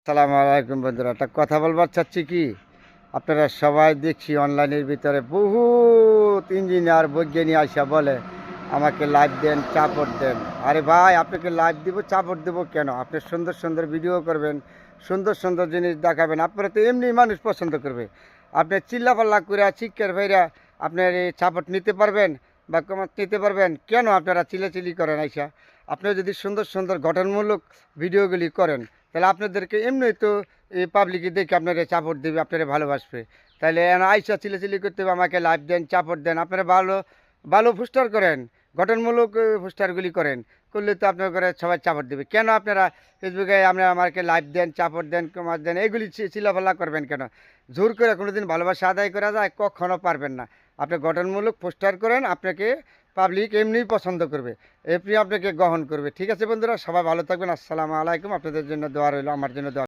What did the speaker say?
আসসালামু আলাইকুম বন্ধুরা, একটা কথা বলবার চাচ্ছি কি, আপনারা সবাই দেখছি অনলাইনের ভিতরে বহুত ইঞ্জিনিয়ার বৈজ্ঞানিক আইসা বলে আমাকে লাইভ দেন, চাপড় দেন। আরে ভাই, আপনাকে লাইভ দিব, চাপড় দেবো কেন? আপনি সুন্দর সুন্দর ভিডিও করবেন, সুন্দর সুন্দর জিনিস দেখাবেন, আপনারা তো এমনি মানুষ পছন্দ করবে। আপনি চিল্লাপাল্লা করে চিৎকার ভাইরা আপনার এই চাপড় নিতে পারবেন বা কমাত নিতে পারবেন কেন? আপনারা চিল্লাচিল্লি করেন আইসা। আপনি যদি সুন্দর সুন্দর গঠনমূলক ভিডিওগুলি করেন, তাহলে আপনাদেরকে এমনি তো এই পাবলিকে দেখে আপনারা চাপড় দেবে, আপনারা ভালোবাসবে। তাহলে আইসা চিল্লাচিল্লি করতে হবে আমাকে লাইভ দেন, চাপড় দেন। আপনারা ভালো ভালো পোস্টার করেন, গঠনমূলক পোস্টারগুলি করেন, করলে তো আপনার করে সবাই চাপড় দেবে। কেন আপনারা ফেসবুকে আপনারা আমাকে লাইভ দেন, চাপড় দেন, কমার দেন, এগুলি চিল্লাফাল্লা করবেন কেন? জোর করে কোনো দিন ভালোবাসা আদায় করা যায়? কখনো পারবেন না। আপনি গঠনমূলক পোস্টার করেন, আপনাকে পাবলিক এমনিই পছন্দ করবে, এমনি আপনাকে গ্রহণ করবে। ঠিক আছে বন্ধুরা, সবাই ভালো থাকবেন। আসসালামু আলাইকুম। আপনাদের জন্য দোয়া রইল, আমার জন্য দোয়া।